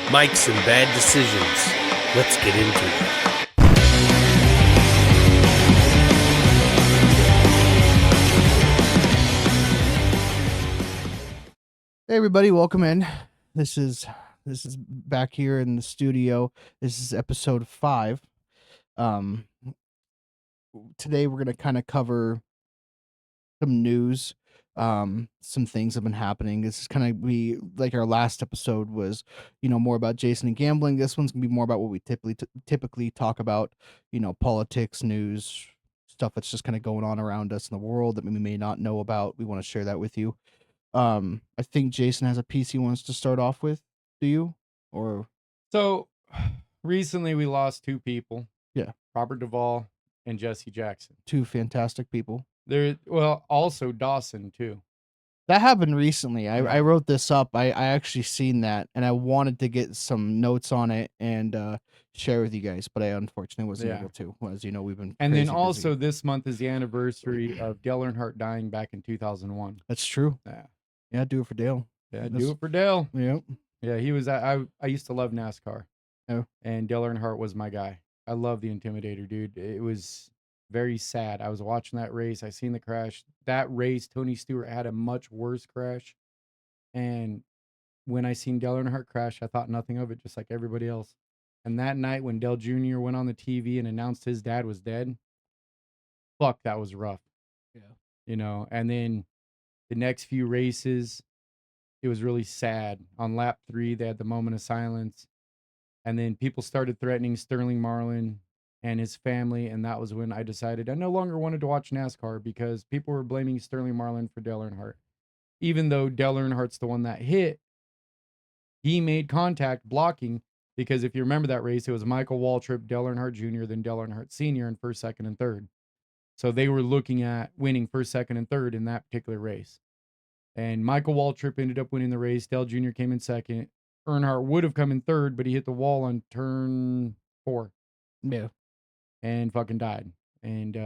Mics and bad decisions. Let's get into it. Hey everybody, welcome in. This is back here in the studio. This is episode 5. Um Today we're going to kind of cover some news. Some things have been happening. This is kind of be like our last episode was, more about Jason and gambling. This one's going to be more about what we typically talk about, politics, news, stuff that's just kind of going on around us in the world that we may not know about. We want to share that with you. I think Jason has a piece he wants to start off with. Do you? Or So recently we lost two people. Yeah. Robert Duvall and Jesse Jackson. two fantastic people. Also Dawson too. That happened recently. I Yeah. wrote this up. I actually seen that and I wanted to get some notes on it and share with you guys, but I unfortunately wasn't Yeah. able to. As you know, we've been And crazy then also busy. this month is the anniversary of Dale Earnhardt dying back in 2001. That's true. Yeah. Yeah, do it for Dale. Yeah, do it for Dale. Yep. Yeah, he was I used to love NASCAR. Oh. And Dale Earnhardt was my guy. I love the Intimidator, dude. It was very sad. I was watching that race. I seen the crash. That race, Tony Stewart had a much worse crash. And when I seen Dale Earnhardt crash, I thought nothing of it, just like everybody else. And that night when Dale Jr. went on the TV and announced his dad was dead, fuck, that was rough. Yeah. And then the next few races, it was really sad. On lap 3, they had the moment of silence. And then people started threatening Sterling Marlin and his family. And that was when I decided I no longer wanted to watch NASCAR because people were blaming Sterling Marlin for Dale Earnhardt. Even though Dale Earnhardt's the one that hit, he made contact blocking because if you remember that race, it was Michael Waltrip, Dale Earnhardt Jr., then Dale Earnhardt Sr. in first, second, and third. So they were looking at winning first, second, and third in that particular race. And Michael Waltrip ended up winning the race. Dale Jr. came in second. Earnhardt would have come in third, but he hit the wall on turn 4. Yeah. And fucking died. And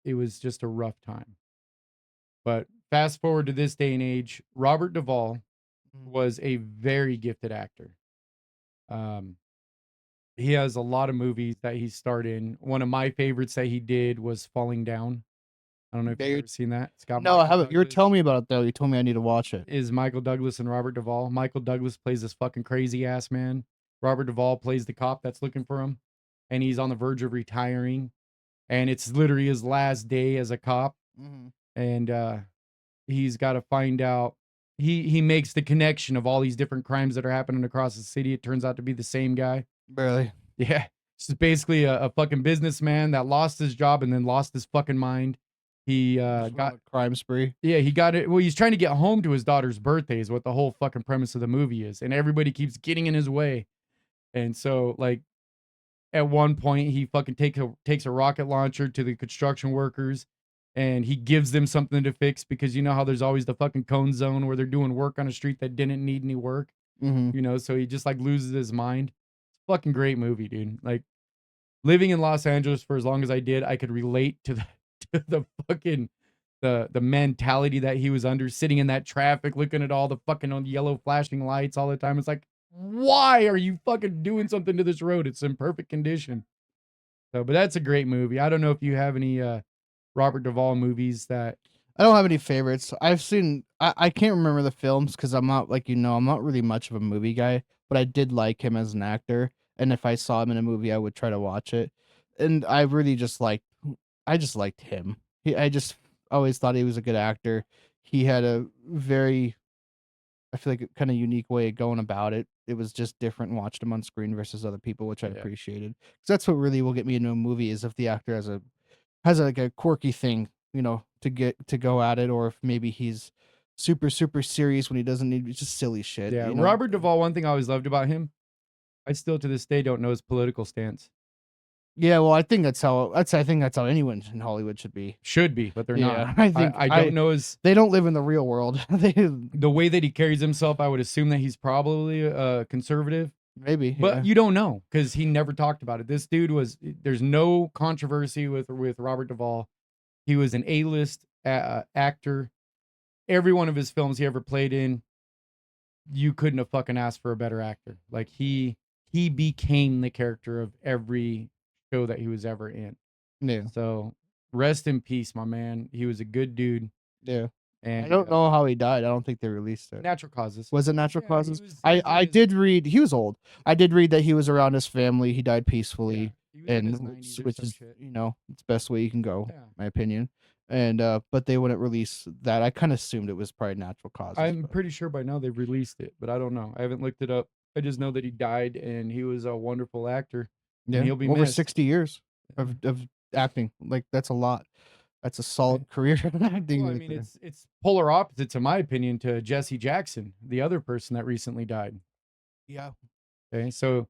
it was just a rough time. But fast forward to this day and age, Robert Duvall was a very gifted actor. He has a lot of movies that he starred in. One of my favorites that he did was Falling Down. I don't know if you've ever seen that. It's got No, I Michael haven't. You were Douglas. telling me about it though. You told me I need to watch it. Is Michael Douglas and Robert Duvall. Michael Douglas plays this fucking crazy ass man. Robert Duvall plays the cop that's looking for him. And he's on the verge of retiring. And it's literally his last day as a cop. Mm-hmm. And he's got to find out. He makes the connection of all these different crimes that are happening across the city. It turns out to be the same guy. Barely. Yeah. It's basically a fucking businessman that lost his job and then lost his fucking mind. He got a crime spree. Yeah, he got it. Well, he's trying to get home to his daughter's birthday is what the whole fucking premise of the movie is. And everybody keeps getting in his way. And so, like, at one point, he fucking takes a rocket launcher to the construction workers and he gives them something to fix because you know how there's always the fucking cone zone where they're doing work on a street that didn't need any work. Mm-hmm. So he just like loses his mind. It's a fucking great movie, dude. Like, living in Los Angeles for as long as I did, I could relate to the fucking the mentality that he was under, sitting in that traffic, looking at all the fucking yellow flashing lights all the time. It's like, why are you fucking doing something to this road? It's in perfect condition. So, but that's a great movie. I don't know if you have any Robert Duvall movies that. I don't have any favorites. I've seen. I can't remember the films because I'm not I'm not really much of a movie guy. But I did like him as an actor, and if I saw him in a movie, I would try to watch it. And I really just liked. I just liked him. I just always thought he was a good actor. He had a very, I feel like, kind of unique way of going about it. It was just different watching him on screen versus other people, which I appreciated. Because that's what really will get me into a movie is if the actor has like a quirky thing, to go at it, or if maybe he's super serious when he doesn't need just silly shit. Yeah, Robert Duvall. One thing I always loved about him, I still to this day don't know his political stance. Yeah, well, I think that's how anyone in Hollywood should be. Should be, but they're not. I don't know his. They don't live in the real world. The way that he carries himself, I would assume that he's probably a conservative. Maybe, but you don't know because he never talked about it. This dude was. There's no controversy with Robert Duvall. He was an A-list actor. Every one of his films he ever played in, you couldn't have fucking asked for a better actor. Like he became the character of every show that he was ever in. Yeah. So rest in peace, my man. He was a good dude. Yeah. I And don't know how he died. I don't think they released it. natural causes. Was it natural Yeah, causes? he was I in his, did read he was old. I did read that he was around his family. He died yeah, peacefully, he was in his and 90s or which some is shit. it's the best way you can go, Yeah. my opinion. And but they wouldn't release that. I kind of assumed it was probably natural causes. I'm but- pretty sure by now they've released it, but I don't know. I haven't looked it up. I just know that he died and he was a wonderful actor. yeah, he'll be over missed. 60 years of acting. Like that's a lot. That's a solid career in acting. Well, I right mean, there. it's polar opposites, in my opinion, to Jesse Jackson, the other person that recently died. Yeah. Okay, so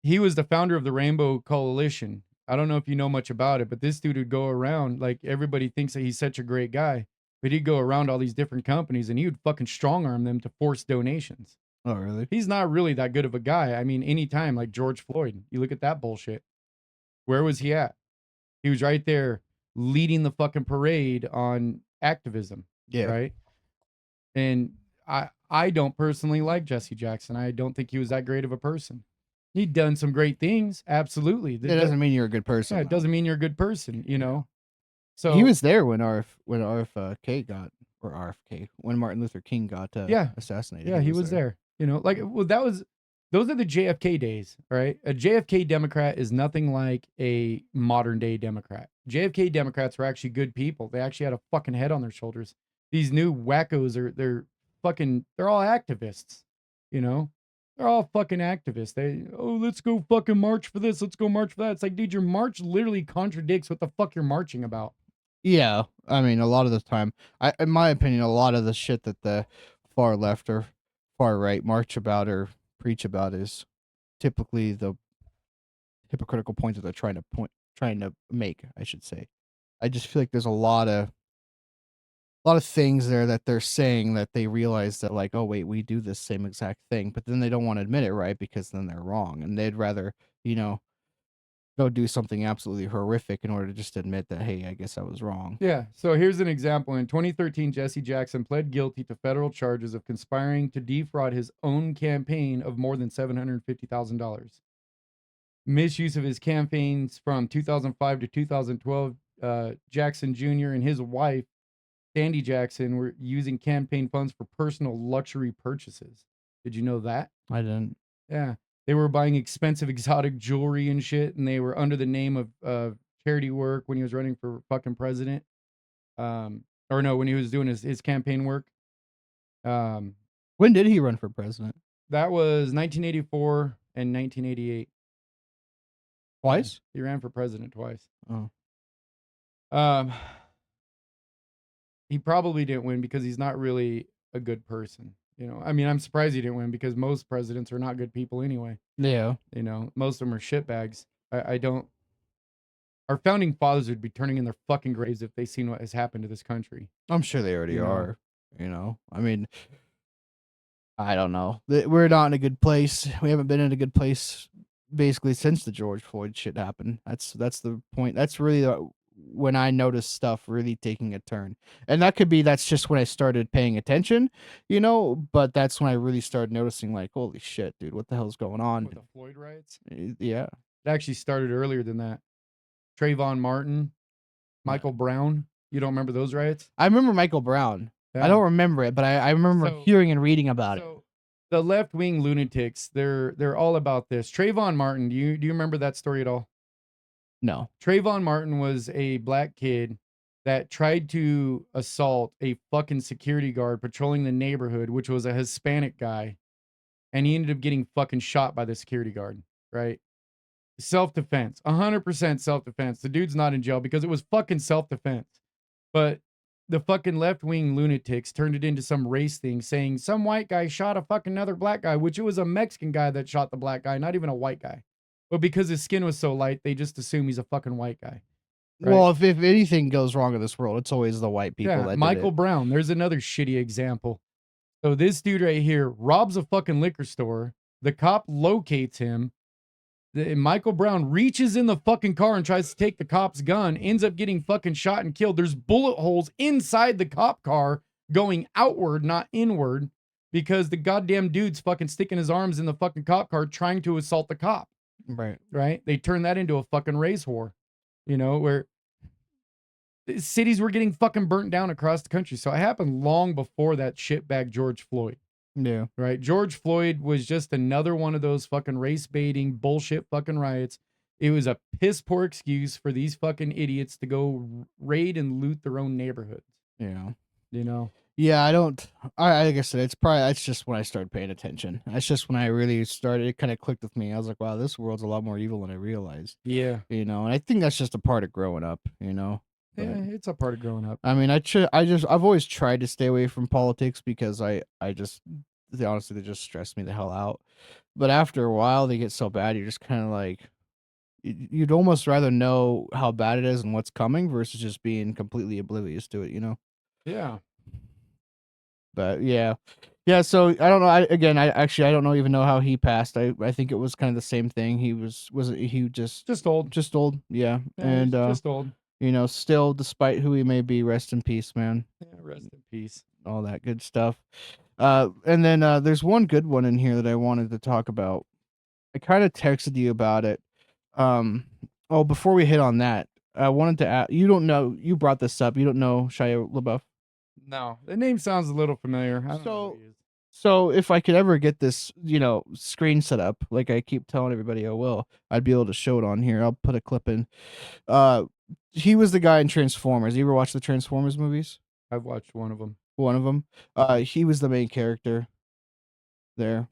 he was the founder of the Rainbow Coalition. I don't know if you know much about it, but this dude would go around, like everybody thinks that he's such a great guy, but he'd go around all these different companies and he would fucking strong arm them to force donations. Oh, really? He's not really that good of a guy. I mean, anytime, like George Floyd, you look at that bullshit. Where was he at? He was right there leading the fucking parade on activism, Yeah. right? And I don't personally like Jesse Jackson. I don't think he was that great of a person. He'd done some great things, absolutely. It doesn't mean you're a good person. Yeah, it doesn't mean you're a good person, you know. So he was there when RFK got or RFK when Martin Luther King got Yeah. assassinated. Yeah, he was there. You know, like well, those are the JFK days, right? A JFK Democrat is nothing like a modern day Democrat. JFK Democrats were actually good people. They actually had a fucking head on their shoulders. These new wackos they're all activists, you know? They're all fucking activists. Let's go fucking march for this. Let's go march for that. It's like, dude, your march literally contradicts what the fuck you're marching about. Yeah, I mean, a lot of the time, in my opinion, a lot of the shit that the far left or far right march about or preach about is typically the hypocritical points that they're trying to make. I should say. I just feel like there's a lot of things there that they're saying that they realize that like, oh wait, we do this same exact thing, but then they don't want to admit it, right? Because then they're wrong, and they'd rather go do something absolutely horrific in order to just admit that, hey, I guess I was wrong. Yeah. So here's an example. In 2013, Jesse Jackson pled guilty to federal charges of conspiring to defraud his own campaign of more than $750,000. Misuse of his campaigns from 2005 to 2012. Jackson Jr. and his wife, Sandy Jackson, were using campaign funds for personal luxury purchases. Did you know that? I didn't. Yeah. They were buying expensive exotic jewelry and shit, and they were under the name of charity work when he was running for fucking president. Or no, when he was doing his campaign work. When did he run for president? That was 1984 and 1988. Twice? He ran for president twice. Oh. He probably didn't win because he's not really a good person. You know, I mean, I'm surprised he didn't win because most presidents are not good people anyway. Yeah. You know, most of them are shitbags. I don't. Our founding fathers would be turning in their fucking graves if they seen what has happened to this country. I'm sure they already You know. are. I mean, I don't know. We're not in a good place. We haven't been in a good place basically since the George Floyd shit happened. That's the point. That's really when I noticed stuff really taking a turn. And that's just when I started paying attention, but that's when I really started noticing like, holy shit, dude, what the hell's going on? With the Floyd riots? Yeah. It actually started earlier than that. Trayvon Martin, Michael Brown. You don't remember those riots? I remember Michael Brown. Yeah. I don't remember it, but I remember hearing and reading about it. The left-wing lunatics, they're all about this. Trayvon Martin, do you remember that story at all? No. Trayvon Martin was a black kid that tried to assault a fucking security guard patrolling the neighborhood, which was a Hispanic guy. And he ended up getting fucking shot by the security guard, right? Self-defense, 100% self-defense. The dude's not in jail because it was fucking self-defense. But the fucking left-wing lunatics turned it into some race thing, saying some white guy shot a fucking another black guy, which it was a Mexican guy that shot the black guy, not even a white guy. But because his skin was so light, they just assume he's a fucking white guy. Right? Well, if anything goes wrong in this world, it's always the white people. Yeah, Michael Brown. There's another shitty example. So this dude right here robs a fucking liquor store. The cop locates him. Michael Brown reaches in the fucking car and tries to take the cop's gun, ends up getting fucking shot and killed. There's bullet holes inside the cop car going outward, not inward. because the goddamn dude's fucking sticking his arms in the fucking cop car trying to assault the cop. Right. Right? They turned that into a fucking race war, where cities were getting fucking burnt down across the country. So it happened long before that shitbag George Floyd. Yeah. Right? George Floyd was just another one of those fucking race baiting bullshit fucking riots. It was a piss poor excuse for these fucking idiots to go raid and loot their own neighborhoods. Yeah. Yeah, I don't. Like I said, it's just when I started paying attention. It's just when I really started. It kind of clicked with me. I was like, wow, this world's a lot more evil than I realized. Yeah. And I think that's just a part of growing up. Yeah, it's a part of growing up. I mean, I've always tried to stay away from politics because honestly, they just stress me the hell out. But after a while, they get so bad, you're just kind of like, you'd almost rather know how bad it is and what's coming versus just being completely oblivious to it. Yeah. But yeah. So I don't know. I don't know even know how he passed. I think it was kind of the same thing. He was he just old. Yeah. Yeah, And just old. Still, despite who he may be, rest in peace, man. Yeah, rest in peace. All that good stuff. And then there's one good one in here that I wanted to talk about. I kind of texted you about it. Before we hit on that, I wanted to ask. You don't know. You brought this up. You don't know Shia LaBeouf. No, the name sounds a little familiar. I don't know who he is. So if I could ever get this, screen set up, like I keep telling everybody I will, I'd be able to show it on here. I'll put a clip in. He was the guy in Transformers. You ever watch the Transformers movies? I've watched one of them. One of them. He was the main character there.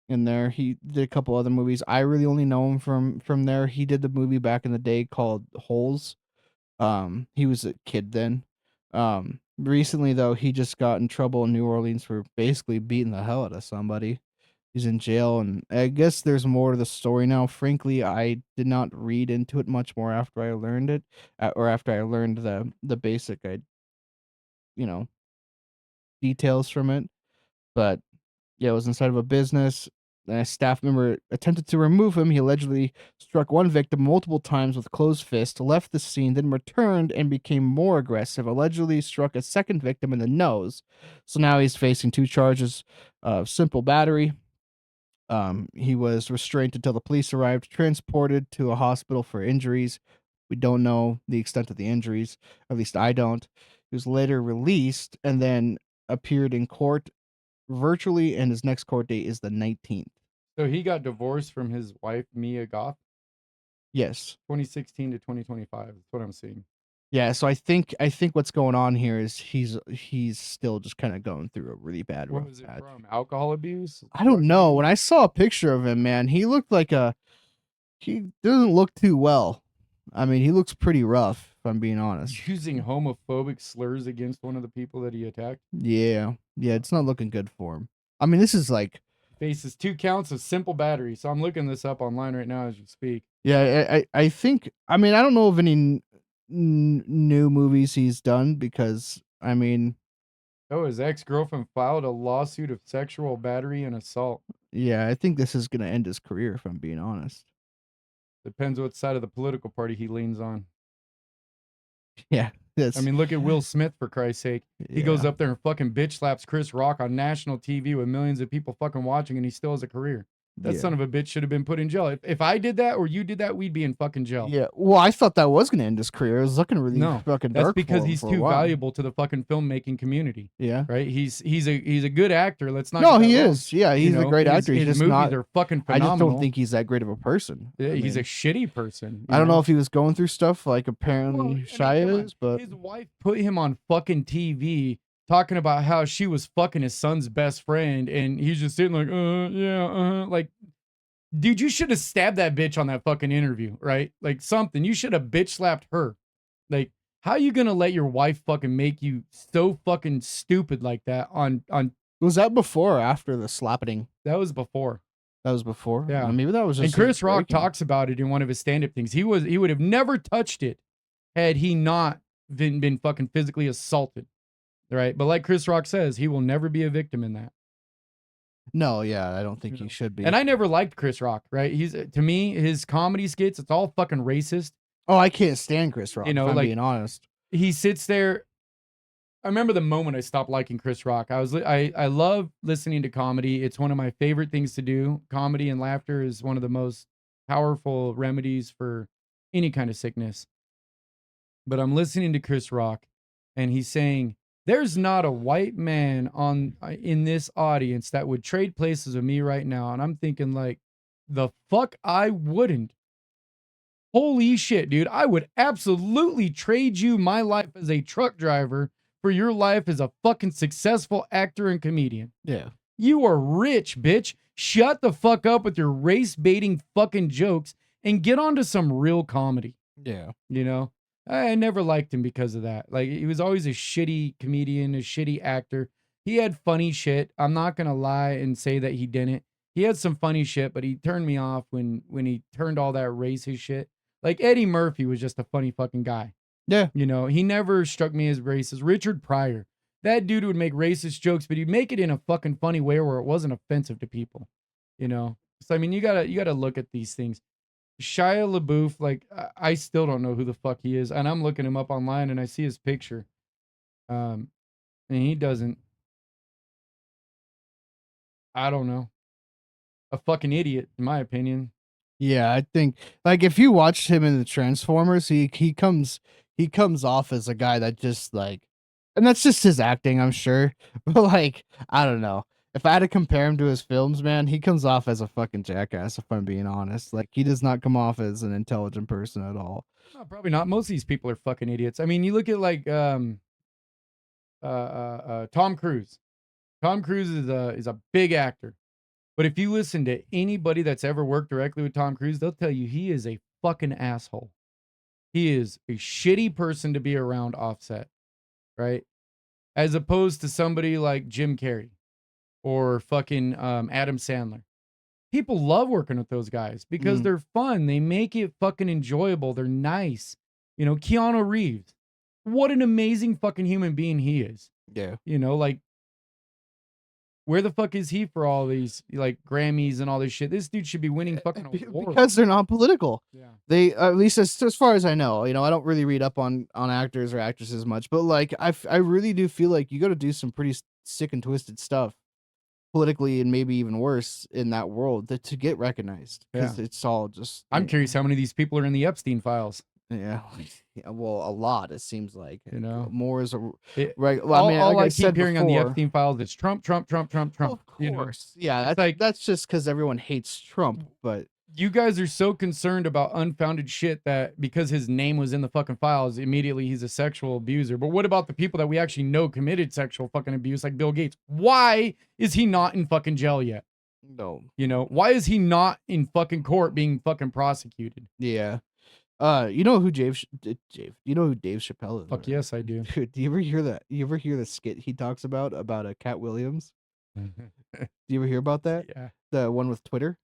In there, he did a couple other movies. I really only know him from there. He did the movie back in the day called Holes. He was a kid then. Recently though, he just got in trouble in New Orleans for basically beating the hell out of somebody. He's in jail, and I guess there's more to the story now. Frankly, I did not read into it much more after I learned it, or after I learned the basic, details from it. But yeah, it was inside of a business. A staff member attempted to remove him. He allegedly struck one victim multiple times with closed fist, left the scene, then returned and became more aggressive, allegedly struck a second victim in the nose. So now he's facing 2 charges of simple battery. He was restrained until the police arrived, transported to a hospital for injuries. We don't know the extent of the injuries. At least I don't. He was later released and then appeared in court virtually, and his next court date is the 19th. So he got divorced from his wife, Mia Goth? Yes. 2016 to 2025. That's what I'm seeing. Yeah, so I think what's going on here is he's still just kind of going through a really bad What rough was it patch. from? Alcohol abuse? I don't Drug know. abuse? When I saw a picture of him, man, he looked like he doesn't look too well. I mean, he looks pretty rough, if I'm being honest. Using homophobic slurs against one of the people that he attacked. Yeah, it's not looking good for him. I mean, this is like Faces 2 counts of simple battery. So I'm looking this up online right now as you speak. Yeah, I think. I mean, I don't know of any new movies he's done because I mean, Oh, his ex-girlfriend filed a lawsuit of sexual battery and assault. yeah, I think this is gonna end his career, if I'm being honest. Depends what side of the political party he leans on. Yeah, I mean, look at Will Smith, for Christ's sake. He goes up there and fucking bitch slaps Chris Rock on national TV with millions of people fucking watching, and he still has a career. That son of a bitch should have been put in jail. If I did that or you did that, we'd be in fucking jail. Yeah, well, I thought that was gonna end his career. It was looking really fucking dark. That's because for him he's for a too while. valuable to the fucking filmmaking community. Yeah, right. He's a good actor. Let's not. No, get he that wrong. is. Yeah, he's a great actor. He's His just movies not. are fucking I phenomenal. just don't think he's that great of a person. Yeah, I he's a mean, shitty person. I don't know if he was going through stuff like apparently Shia is, but his wife put him on fucking TV talking about how she was fucking his son's best friend, and he's just sitting like, like, dude, you should have stabbed that bitch on that fucking interview, right? Like something. You should have bitch slapped her. Like, how you gonna let your wife fucking make you so fucking stupid like that on? Was that before or after the slapping? That was before. That was before. Yeah, maybe that was just. And Chris Rock talks about it in one of his stand-up things. He would have never touched it had he not been fucking physically assaulted, right? But like Chris Rock says, he will never be a victim in that. No, yeah, I don't think he should be. And I never liked Chris Rock, right? He's, to me, his comedy skits, it's all fucking racist. Oh, I can't stand Chris Rock. If I'm like, being honest. He sits there I remember the moment I stopped liking Chris Rock. I love listening to comedy. It's one of my favorite things to do. Comedy and laughter is one of the most powerful remedies for any kind of sickness. But I'm listening to Chris Rock, and he's saying, "There's not a white man on in this audience that would trade places with me right now." And I'm thinking, like, the fuck, I wouldn't. Holy shit, dude! I would absolutely trade you my life as a truck driver for your life as a fucking successful actor and comedian. Yeah. You are rich, bitch. Shut the fuck up with your race baiting fucking jokes and get on to some real comedy. Yeah. You know, I never liked him because of that. Like, he was always a shitty comedian, a shitty actor. He had funny shit. I'm not gonna lie and say that he didn't. He had some funny shit, but he turned me off when he turned all that racist shit. Like, Eddie Murphy was just a funny fucking guy. Yeah. You know, he never struck me as racist. Richard Pryor, that dude would make racist jokes, but he'd make it in a fucking funny way where it wasn't offensive to people. You know, so I mean, you gotta look at these things. Shia LaBeouf, like, I still don't know who the fuck he is, and I'm looking him up online, and I see his picture, and he doesn't. I don't know, a fucking idiot, in my opinion. Yeah, I think like if you watched him in the Transformers, he comes off as a guy that just like, and that's just his acting, I'm sure. But like, I don't know. If I had to compare him to his films, man, he comes off as a fucking jackass, if I'm being honest. Like, he does not come off as an intelligent person at all. No, probably not. Most of these people are fucking idiots. I mean, you look at like Tom Cruise. Tom Cruise is a big actor. But if you listen to anybody that's ever worked directly with Tom Cruise, they'll tell you he is a fucking asshole. He is a shitty person to be around offset, right? As opposed to somebody like Jim Carrey or fucking Adam Sandler. People love working with those guys because they're fun. They make it fucking enjoyable. They're nice. You know, Keanu Reeves. What an amazing fucking human being he is. Yeah. You know, like, where the fuck is he for all these like Grammys and all this shit? This dude should be winning fucking awards. Because they're not political. Yeah. They, at least as far as I know, I don't really read up on actors or actresses much, but like I really do feel like you got to do some pretty sick and twisted stuff politically, and maybe even worse in that world to get recognized, because it's all just. I'm curious how many of these people are in the Epstein files. Yeah, well, a lot, it seems like. You know, more is a right. Well, all I keep hearing on the Epstein files is Trump. Of course, you know? Yeah, that's just because everyone hates Trump. But you guys are so concerned about unfounded shit that because his name was in the fucking files, immediately he's a sexual abuser. But what about the people that we actually know committed sexual fucking abuse, like Bill Gates? Why is he not in fucking jail yet? No. You know, why is he not in fucking court being fucking prosecuted? Yeah. You know who Dave Chappelle is? Fuck yes, I do. Dude, do you ever hear that? You ever hear the skit he talks about a Cat Williams? Do you ever hear about that? Yeah. The one with Twitter?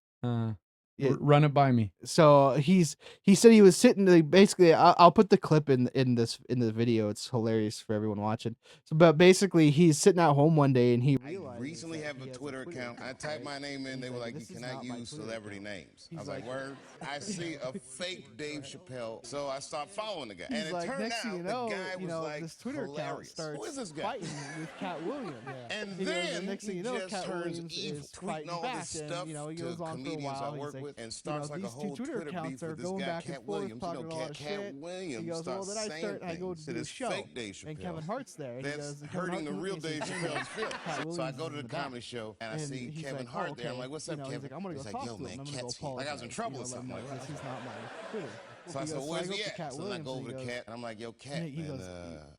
Run it by me. So he said he was sitting, like, basically I'll put the clip in the video. It's hilarious for everyone watching. So, but basically he's sitting at home one day and he realized I recently have a Twitter account. I typed my name in, they were like, you cannot use celebrity names. I was like, word? I see a fake Dave Chappelle, so I stopped following the guy. And it turned out the guy was like this Twitter account starts who is this guy? fighting with Cat Williams. And then next thing he you know, just Cat turns Williams evil, is tweeting fighting all back, this and stuff he to goes on for a comedians while. I work He's with, like, and starts like a these two whole Twitter Twitter accounts beef are with this going guy, back and Cat forth, Williams. You talking know, a lot of Cat shit. He Williams goes, well, starts then I saying go things do to a this show, fake Dave Chappelle. and Kevin Hart's there. And That's he goes, hurting the real Dave Chappelle's feelings. So I go to the comedy show and I see Kevin Hart there. I'm like, what's up, Kevin? He's like, I'm gonna go talk to him. I'm gonna go apologize. Like I was in trouble or something like that. He's not my Twitter. So I said, where's he at? So then I go over to Cat and I'm like, yo, Cat, man,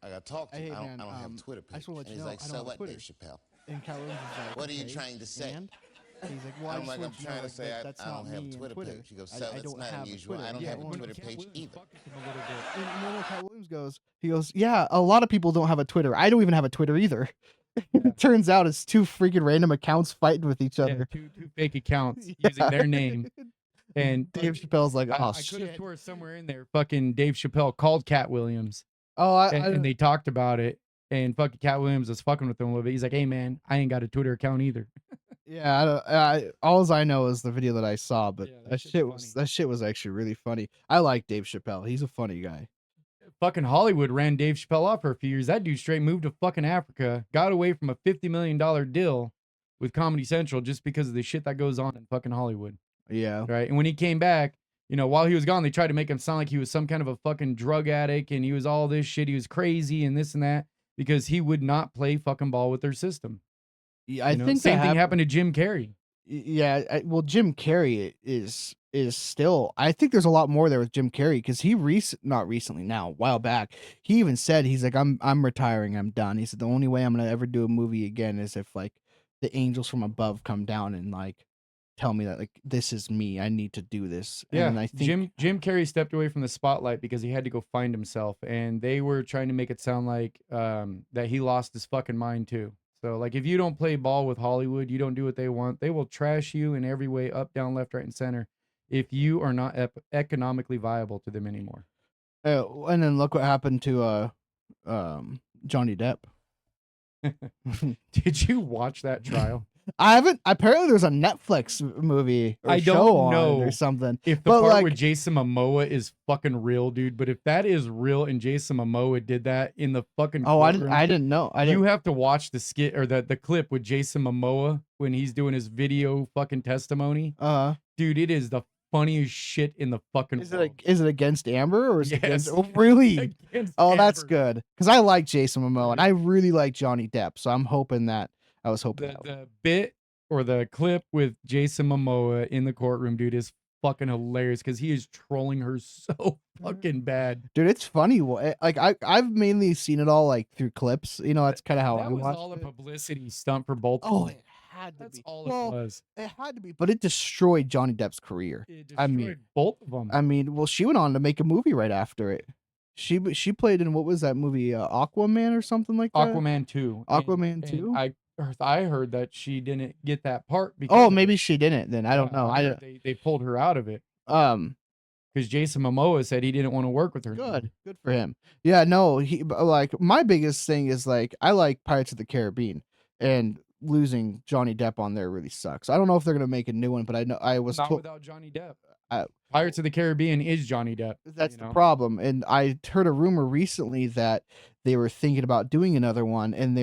I got to talk to you. I don't have a Twitter page. And he's like, so what, Dave Chappelle? And Cat Williams is like, what are you trying to say? He's like, well, I'm like, I'm trying to say I don't have a Twitter page. She goes, so that's not unusual. I don't have a Twitter page either. And Cat Williams goes, yeah, a lot of people don't have a Twitter. I don't even have a Twitter either. It turns out it's two freaking random accounts fighting with each other. Two fake accounts using their name. And Dave Chappelle's like, oh, I could have swore somewhere in there, fucking Dave Chappelle called Cat Williams. Oh, and they talked about it. And fucking Cat Williams was fucking with him a little bit. He's like, hey, man, I ain't got a Twitter account either. Yeah, all I know is the video that I saw, but Yeah, that shit was actually really funny. I like Dave Chappelle. He's a funny guy. fucking Hollywood ran Dave Chappelle off for a few years. That dude straight moved to fucking Africa, got away from a $50 million deal with Comedy Central just because of the shit that goes on in fucking Hollywood. Yeah. Right. And when he came back, you know, while he was gone, they tried to make him sound like he was some kind of a fucking drug addict and he was all this shit. He was crazy and this and that because he would not play fucking ball with their system. Yeah, I You know? think Same thing happened to Jim Carrey. Yeah, well, Jim Carrey is still. I think there's a lot more there with Jim Carrey because he not recently now, a while back, he even said he's like I'm retiring, I'm done. He said the only way I'm gonna ever do a movie again is if like the angels from above come down and like tell me that like this is me, I need to do this. Yeah, And I think Jim Carrey stepped away from the spotlight because he had to go find himself, and they were trying to make it sound like that he lost his fucking mind too. So like, if you don't play ball with Hollywood, you don't do what they want, they will trash you in every way, up, down, left, right, and center, if you are not economically viable to them anymore. and then look what happened to Johnny Depp. Did you watch that trial? I haven't. Apparently, there's a Netflix movie or I show don't on know it or something. If the But, part like- with Jason Momoa is fucking real, dude, but if that is real and Jason Momoa did that in the fucking Oh, courtroom, I didn't know. you have to watch the skit or the clip with Jason Momoa when he's doing his video fucking testimony. Dude, it is the funniest shit in the fucking world. Is it against Amber or is it against? Yes. Oh, really? Against Oh, that's Amber. good because I like Jason Momoa and I really like Johnny Depp, so I'm hoping that I was hoping that The bit or the clip with Jason Momoa in the courtroom, dude, is fucking hilarious because he is trolling her so fucking bad. dude, it's funny. Like I've mainly seen it all like through clips. You know, that's kind of how I That was watched all a it. publicity stunt for both. Oh, of them. it had to That's be. all Well, it was. it had to be, but it destroyed Johnny Depp's career. It I mean- destroyed both of them. I mean, well, she went on to make a movie right after it. She played in what was that movie, Aquaman or something like that? Aquaman 2. Aquaman 2? I heard that she didn't get that part because Oh, of maybe it. she didn't. Then I don't know. I heard they pulled her out of it Um, because Jason Momoa said he didn't want to work with her. good for him. Yeah, no, like my biggest thing is like I like Pirates of the Caribbean, and losing Johnny Depp on there really sucks. I don't know if they're gonna make a new one, but I know I was Not told without Johnny Depp. I- Pirates of the Caribbean is Johnny Depp. that's you the know? problem. And I heard a rumor recently that they were thinking about doing another one, and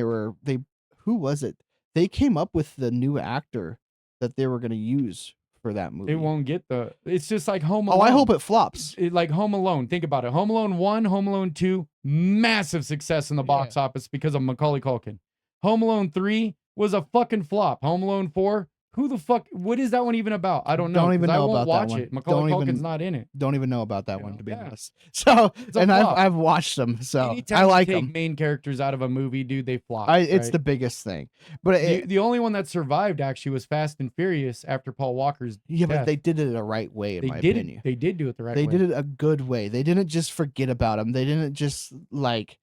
who was it? They came up with the new actor that they were gonna use for that movie. It won't get the. It's just like Home Alone. Oh, I hope it flops. Like Home Alone. Think about it. Home Alone 1, Home Alone 2, massive success in the box office because of Macaulay Culkin. Home Alone 3 was a fucking flop. Home Alone 4, who the fuck? What is that one even about? I don't know. Don't even 'cause I know won't about that watch one. it. Macaulay Don't Culkin's even- not in it. Don't even know about that You one, know? to be Yeah. honest. So, It's a and flop. I've watched them, so Anytime I like you take them. main characters out of a movie, dude, they flop. It's right? the biggest thing. But the only one that survived actually was Fast and Furious after Paul Walker's yeah, but death. they did it the right way, in They my did opinion. it. They did do it the right They way. did it a good way. They didn't just forget about him. They didn't just like,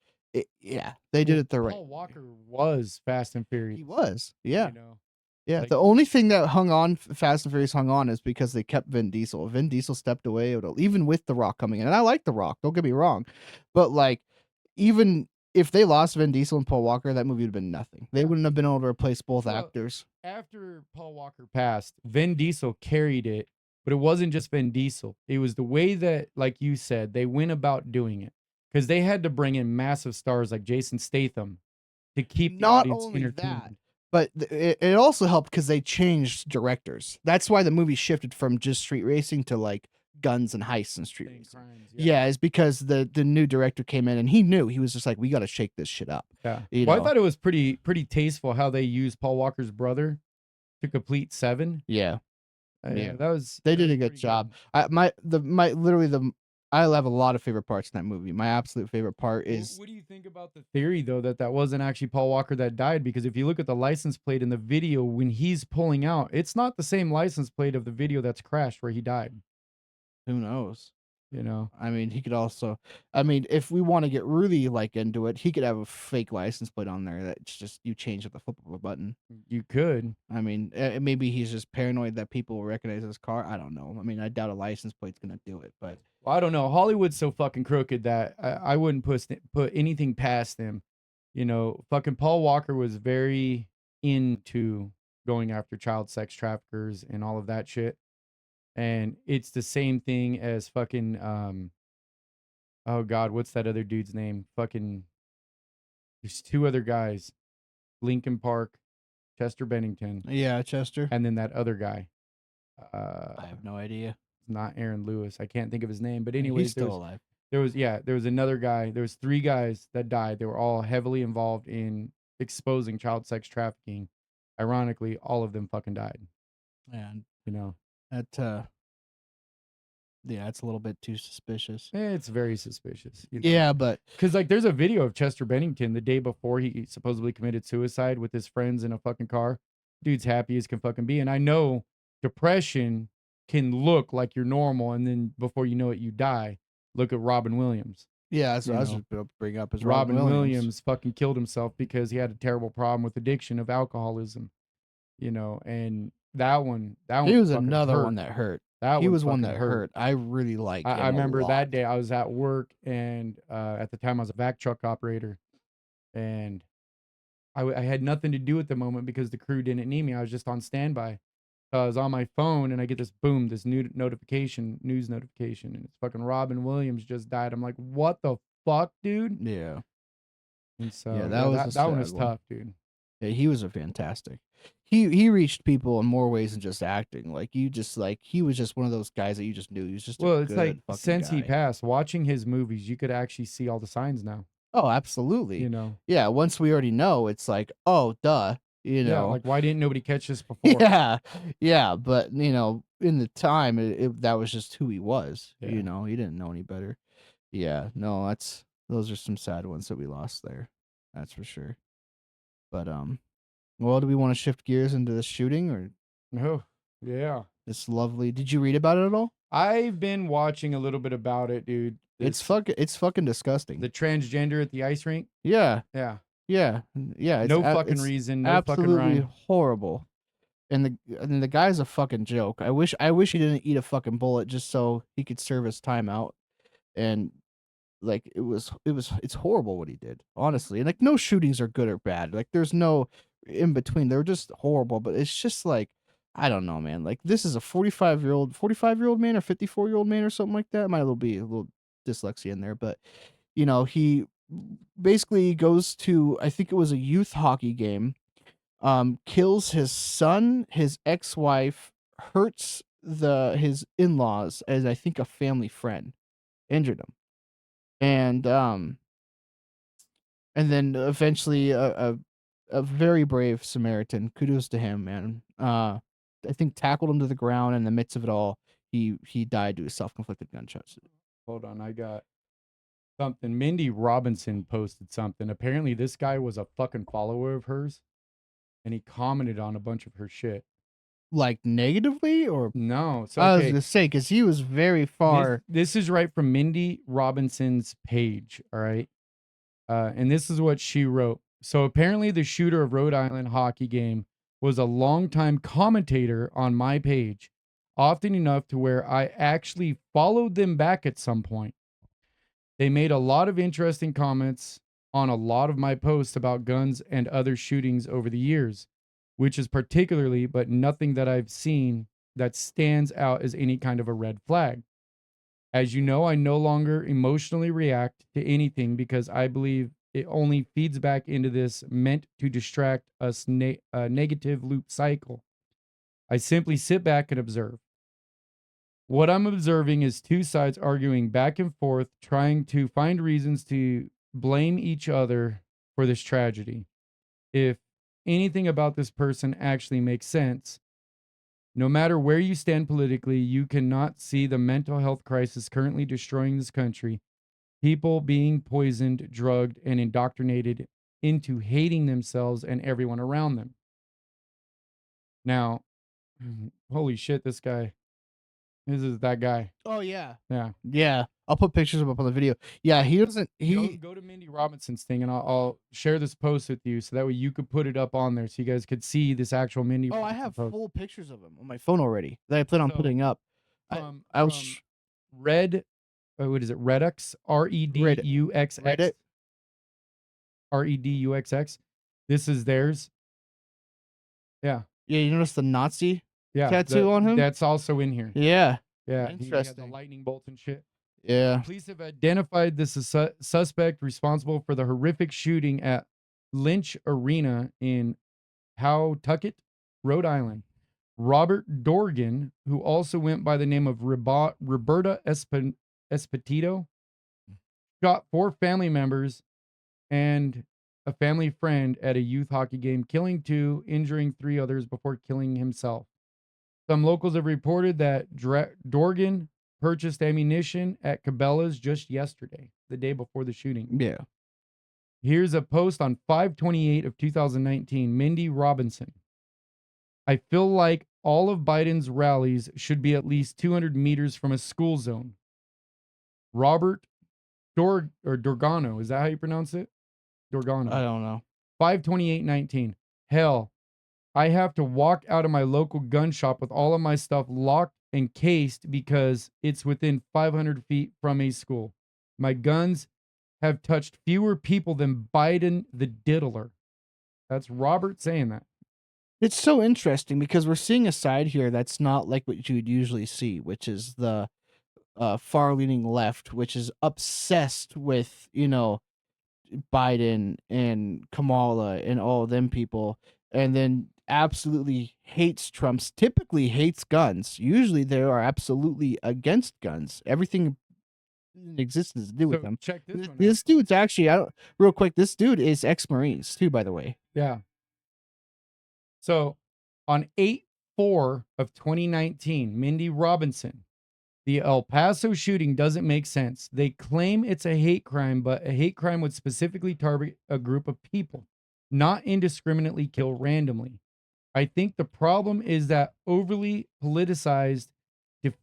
yeah. They did it the right. Paul Walker was Fast and Furious. He was, yeah. You know? Yeah, Like- the only thing that hung on, Fast and Furious hung on, is because they kept Vin Diesel. If Vin Diesel stepped away, even with The Rock coming in, and I like The Rock, don't get me wrong, but like, even if they lost Vin Diesel and Paul Walker, that movie would have been nothing. They Yeah. wouldn't have been able to replace both Well, actors. After Paul Walker passed, Vin Diesel carried it, but it wasn't just Vin Diesel. It was the way that, like you said, they went about doing it because they had to bring in massive stars like Jason Statham to keep the Not audience only entertained. that, but it also helped because they changed directors. That's why the movie shifted from just street racing to like guns and heists and street Saying racing. crimes, Yeah, it's because the new director came in and he knew, he was just like, we got to shake this shit up. Yeah. You Well, know? I thought it was pretty tasteful how they used Paul Walker's brother to complete 7. Yeah, Yeah, that was they that did was a good pretty job. I have a lot of favorite parts in that movie. My absolute favorite part is What do you think about the theory though that wasn't actually Paul Walker that died? Because if you look at the license plate in the video when he's pulling out, it's not the same license plate of the video that's crashed where he died. who knows. You know, I mean, he could also. I mean, if we want to get really like into it, he could have a fake license plate on there that's just you change with the flip of a button. you could. I mean, maybe he's just paranoid that people will recognize his car. I don't know. I mean, I doubt a license plate's gonna do it, but Well, I don't know. Hollywood's so fucking crooked that I wouldn't put anything past them. You know, fucking Paul Walker was very into going after child sex traffickers and all of that shit. And it's the same thing as fucking Oh God, what's that other dude's name? Fucking. There's 2 other guys, Lincoln Park, Chester Bennington, Yeah, Chester. and then that other guy. I have no idea. Not Aaron Lewis. I can't think of his name. But He's anyways, still alive. there was another guy. There was 3 guys that died. They were all heavily involved in exposing child sex trafficking. Ironically, all of them fucking died. And You know, that yeah, it's a little bit too suspicious. it's very suspicious. You know? Yeah, but Because, like, there's a video of Chester Bennington the day before he supposedly committed suicide with his friends in a fucking car. Dude's happy as can fucking be. And I know depression can look like you're normal, and then before you know it, you die. Look at Robin Williams. yeah, that's You what I was know, just about to bring up is Robin Williams fucking killed himself because he had a terrible problem with addiction of alcoholism. You know, and that one He was fucking another hurt. one that hurt. That He one was one fucking that hurt. I really liked him I remember a lot. that day I was at work, and at the time I was a vac truck operator, and I had nothing to do at the moment because the crew didn't need me. I was just on standby. So I was on my phone, and I get this boom, this news notification, and it's fucking Robin Williams just died. I'm like, what the fuck, dude? Yeah. And so Yeah, that was a that one sad was one. tough, dude. Yeah, he was a fantastic. He reached people in more ways than just acting. Like he was just one of those guys that you just knew he was just Well, a it's good like fucking since he guy. passed, watching his movies, you could actually see all the signs now. Oh, absolutely. You know, Yeah, once we already know, it's like, oh, duh. You yeah, know. like why didn't nobody catch this before? Yeah, yeah, but in the time, that was just who he was. Yeah. You know, he didn't know any better. Yeah, no, those are some sad ones that we lost there. That's for sure. But well, do we want to shift gears into the shooting or Oh, yeah. this lovely? Did you read about it at all? I've been watching a little bit about it, dude. It's fucking disgusting. The transgender at the ice rink. Yeah, Yeah. yeah, yeah. No fucking reason. No fucking absolutely rhyme. horrible. And the guy's a fucking joke. I wish he didn't eat a fucking bullet just so he could serve his time out. And like it's horrible what he did, honestly. And like no shootings are good or bad. Like there's no in between. They're just horrible. But it's just like I don't know, man. Like this is a 45-year-old man or 54-year-old man or something like that. Might be a little dyslexia in there, but he basically goes to I think it was a youth hockey game, kills his son, his ex-wife, hurts his in-laws as I think a family friend, injured him. And then eventually a very brave Samaritan, kudos to him, man. I think tackled him to the ground. In the midst of it all, he died to self-inflicted gunshots. Hold on, I got something. Mindy Robinson posted something. Apparently, this guy was a fucking follower of hers, and he commented on a bunch of her shit. Like negatively or no? So I was gonna say because he was very far. This is right from Mindy Robinson's page. All right, and this is what she wrote. So apparently, the shooter of Rhode Island hockey game was a longtime commentator on my page, often enough to where I actually followed them back at some point. They made a lot of interesting comments on a lot of my posts about guns and other shootings over the years, which is particularly, but nothing that I've seen that stands out as any kind of a red flag. As you know, I no longer emotionally react to anything because I believe it only feeds back into this meant to distract us negative loop cycle. I simply sit back and observe. What I'm observing is 2 sides arguing back and forth, trying to find reasons to blame each other for this tragedy. If anything about this person actually makes sense, no matter where you stand politically, you cannot see the mental health crisis currently destroying this country. People being poisoned, drugged, and indoctrinated into hating themselves and everyone around them. Now, holy shit, this is that guy. Oh yeah, Yeah. yeah. I'll put pictures of him up on the video. Yeah, he doesn't. Go to Mindy Robinson's thing, and I'll share this post with you, so that way you could put it up on there, so you guys could see this actual Mindy. Oh, I Robinson have post. full pictures of him on my phone already that I plan on putting up. From Redux, REDUXX, REDUXX. This is theirs. Yeah. Yeah, you notice the Nazi Yeah. tattoo on him? That's also in here. Yeah. Yeah. He has the Interesting. lightning bolt and shit. Yeah. Police have identified the suspect responsible for the horrific shooting at Lynch Arena in Pawtucket, Rhode Island. Robert Dorgan, who also went by the name of Roberta Espetito, shot 4 family members and a family friend at a youth hockey game, killing 2, injuring 3 others before killing himself. Some locals have reported that Dorgan purchased ammunition at Cabela's just yesterday, the day before the shooting. Yeah. Here's a post on 5/28 of 2019. Mindy Robinson. I feel like all of Biden's rallies should be at least 200 meters from a school zone. Robert Dorgano, is that how you pronounce it? Dorgano. I don't know. 5/28/19. Hell, I have to walk out of my local gun shop with all of my stuff locked and cased because it's within 500 feet from a school. My guns have touched fewer people than Biden the diddler. That's Robert saying that. It's so interesting because we're seeing a side here that's not like what you would usually see, which is the far-leaning left, which is obsessed with, Biden and Kamala and all them people, and then absolutely hates Trump's, typically hates guns. Usually they are absolutely against guns. Everything in existence to do with them. Check this one out. This dude's actually, real quick, this dude is ex-Marines too, by the way. Yeah. So on 8/4 of 2019, Mindy Robinson, the El Paso shooting doesn't make sense. They claim it's a hate crime, but a hate crime would specifically target a group of people, not indiscriminately kill randomly. I think the problem is that overly politicized,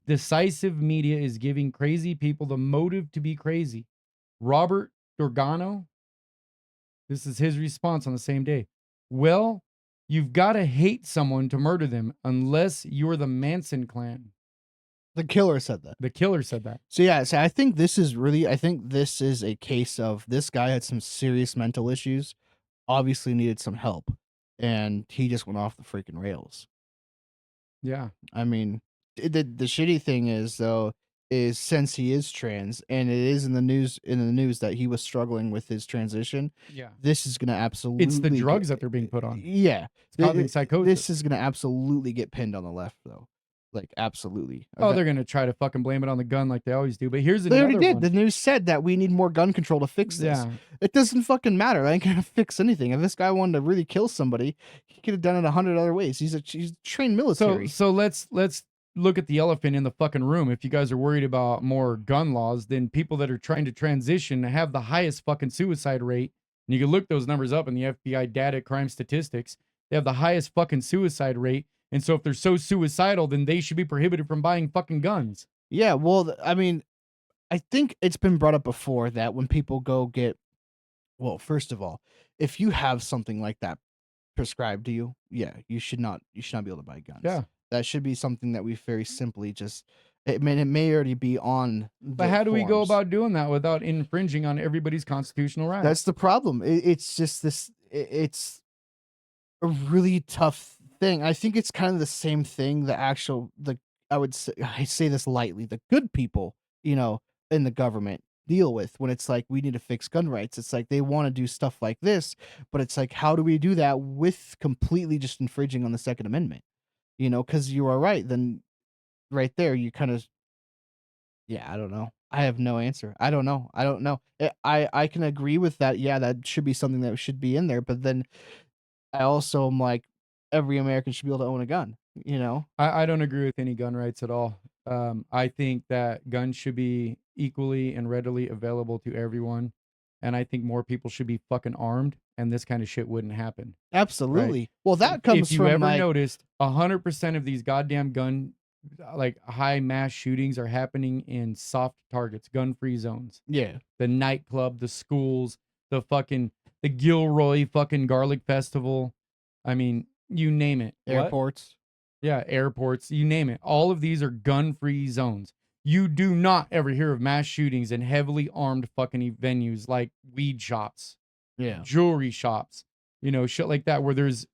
decisive media is giving crazy people the motive to be crazy. Robert Dorgano, this is his response on the same day. Well, you've got to hate someone to murder them unless you're the Manson clan. The killer said that. The killer said that. So yeah, I think this is a case of this guy had some serious mental issues, obviously needed some help, and he just went off the freaking rails. Yeah. I mean, the shitty thing is though, is since he is trans and it is in the news that he was struggling with his transition. Yeah. This is gonna absolutely, It's the drugs that they're being put on. Yeah. It's causing psychosis. This is gonna absolutely get pinned on the left though. Like absolutely. Oh, they're gonna try to fucking blame it on the gun like they always do. But here's They another already did. one. The news said that we need more gun control to fix this. Yeah. It doesn't fucking matter. I ain't gonna fix anything. If this guy wanted to really kill somebody, he could have done it 100 other ways. He's trained military. So let's look at the elephant in the fucking room. If you guys are worried about more gun laws, then people that are trying to transition have the highest fucking suicide rate. And you can look those numbers up in the FBI data crime statistics. They have the highest fucking suicide rate. And so if they're so suicidal, then they should be prohibited from buying fucking guns. Yeah, well, I mean, I think it's been brought up before that when people go get, well, first of all, if you have something like that prescribed to you, yeah, you should not be able to buy guns. Yeah. That should be something that we very simply just, it may already be on. But how do we go about doing that without infringing on everybody's constitutional rights? That's the problem. It's just this, it's a really tough thing. I think it's kind of the same thing. I say this lightly, the good people, in the government deal with when it's like we need to fix gun rights. It's like they want to do stuff like this, but it's like, how do we do that with completely just infringing on the Second Amendment? Because you are right. Then right there, you kind of, yeah, I don't know. I have no answer. I don't know. I can agree with that. Yeah, that should be something that should be in there. But then I also am like, every American should be able to own a gun, I don't agree with any gun rights at all. I think that guns should be equally and readily available to everyone. And I think more people should be fucking armed, and this kind of shit wouldn't happen. Absolutely. Right? Well, that comes if you from ever noticed, 100% of these goddamn gun, like high mass shootings are happening in soft targets, gun-free zones. Yeah. The nightclub, the schools, the Gilroy fucking Garlic Festival. I mean, you name it. Airports. Yeah, airports, you name it. All of these are gun-free zones. You do not ever hear of mass shootings in heavily armed fucking venues like weed shops, Yeah. jewelry shops, shit like that, where there's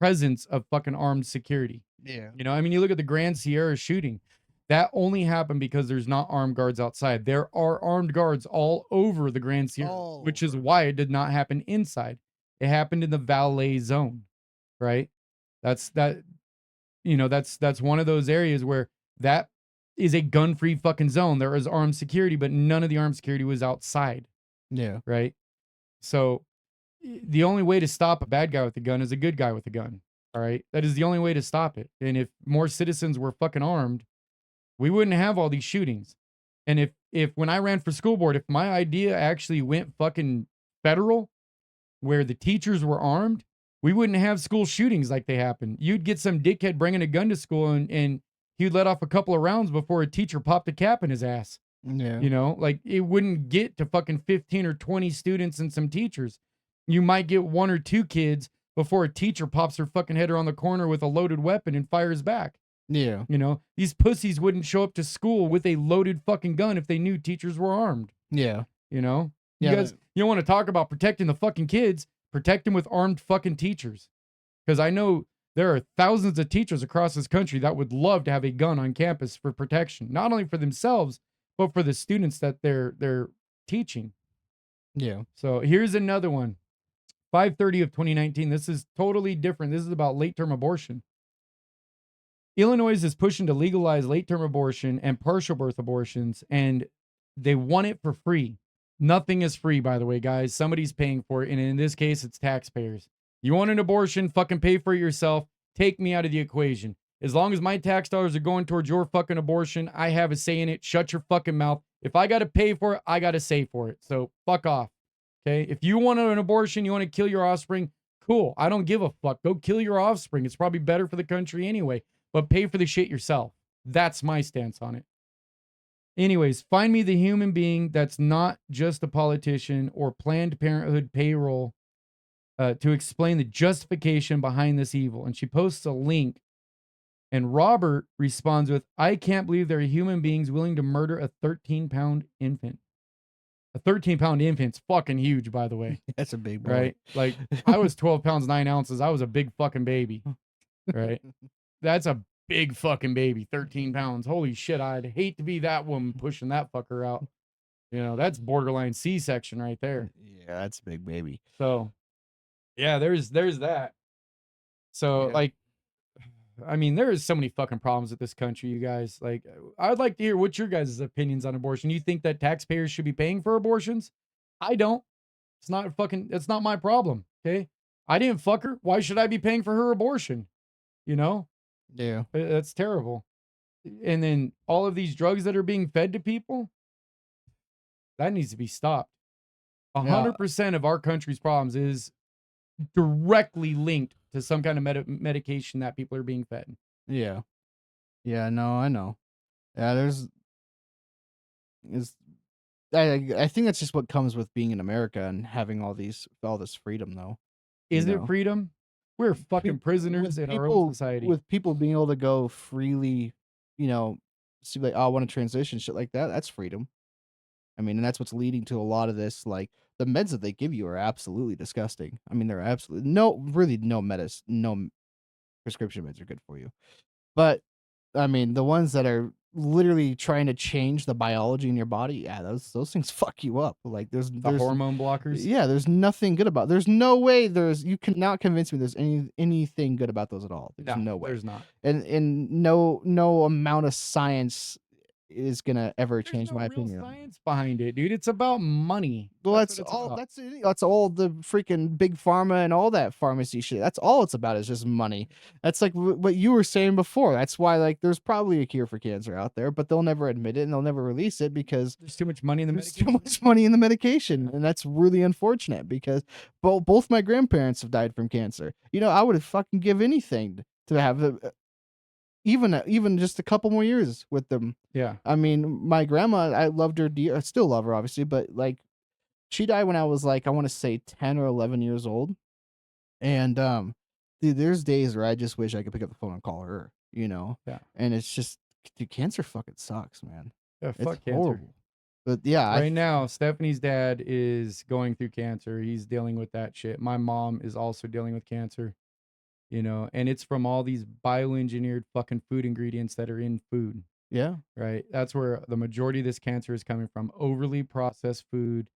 presence of fucking armed security. Yeah. I mean, you look at the Grand Sierra shooting. That only happened because there's not armed guards outside. There are armed guards all over the Grand Sierra, which is why it did not happen inside. It happened in the valet zone, right? That's that, that's one of those areas where that is a gun-free fucking zone. There is armed security, but none of the armed security was outside, Yeah. right? So the only way to stop a bad guy with a gun is a good guy with a gun. All right. That is the only way to stop it. And if more citizens were fucking armed, we wouldn't have all these shootings. And if when I ran for school board, if my idea actually went fucking federal, where the teachers were armed, we wouldn't have school shootings like they happen. You'd get some dickhead bringing a gun to school and he'd let off a couple of rounds before a teacher popped a cap in his ass. Yeah. Like it wouldn't get to fucking 15 or 20 students and some teachers. You might get 1 or 2 kids before a teacher pops her fucking head around the corner with a loaded weapon and fires back. Yeah. These pussies wouldn't show up to school with a loaded fucking gun if they knew teachers were armed. Yeah. You Yeah, guys, you want to talk about protecting the fucking kids, protect them with armed fucking teachers. Because I know there are thousands of teachers across this country that would love to have a gun on campus for protection, not only for themselves, but for the students that they're teaching. Yeah. So here's another one. 5/30 of 2019. This is totally different. This is about late-term abortion. Illinois is pushing to legalize late-term abortion and partial birth abortions, and they want it for free. Nothing is free, by the way, guys. Somebody's paying for it, and in this case, it's taxpayers. You want an abortion, fucking pay for it yourself. Take me out of the equation. As long as my tax dollars are going towards your fucking abortion, I have a say in it. Shut your fucking mouth. If I got to pay for it, I got to say for it. So fuck off. Okay? If you want an abortion, you want to kill your offspring, cool. I don't give a fuck. Go kill your offspring. It's probably better for the country anyway. But pay for the shit yourself. That's my stance on it. Anyways, find me the human being that's not just a politician or Planned Parenthood payroll to explain the justification behind this evil. And she posts a link. And Robert responds with, I can't believe there are human beings willing to murder a 13-pound infant. A 13-pound infant's fucking huge, by the way. That's a big boy. Right? Like, I was 12 pounds, 9 ounces. I was a big fucking baby. Right? That's a big fucking baby, 13 pounds. Holy shit, I'd hate to be that woman pushing that fucker out. That's borderline C-section right there. Yeah, that's a big baby. So, yeah, there's that. So, Yeah. there's so many fucking problems with this country, you guys. Like, I'd like to hear what your guys' opinions on abortion. You think that taxpayers should be paying for abortions? I don't. It's not my problem, okay? I didn't fuck her. Why should I be paying for her abortion? Yeah. That's terrible. And then all of these drugs that are being fed to people, that needs to be stopped. 100% of our country's problems is directly linked to some kind of medication that people are being fed. Yeah. Yeah, no, I know. Yeah, I think that's just what comes with being in America and having all this freedom, though. Is it freedom? We're fucking prisoners in our own society. With people being able to go freely, see like, oh, I want to transition, shit like that. That's freedom. I mean, and that's what's leading to a lot of this. Like the meds that they give you are absolutely disgusting. I mean, they're absolutely no prescription meds are good for you. But I mean, the ones that are literally trying to change the biology in your body, yeah, those things fuck you up. Like there's hormone blockers. Yeah, there's nothing good about. There's no way. You cannot convince me there's anything good about those at all. There's no way. There's not. And no amount of science is gonna ever change my real opinion. Science behind it, dude. It's about money. Well, that's all the freaking big pharma and all that pharmacy shit. That's all it's about is just money. That's like what you were saying before. That's why like there's probably a cure for cancer out there, but they'll never admit it and they'll never release it because there's too much money in the medication. Too much money in the medication, and that's really unfortunate because both my grandparents have died from cancer. I would have fucking give anything to have even just a couple more years with them. Yeah. I mean, my grandma, I loved her. I still love her, obviously, but like, she died when I was like, I want to say 10 or 11 years old. And dude, there's days where I just wish I could pick up the phone and call her. Yeah. And it's just, dude, cancer fucking sucks, man. Yeah, it's fuck cancer. Horrible. But yeah, right now, Stephanie's dad is going through cancer. He's dealing with that shit. My mom is also dealing with cancer. And it's from all these bioengineered fucking food ingredients that are in food. Yeah. right? That's where the majority of this cancer is coming from. Overly processed food,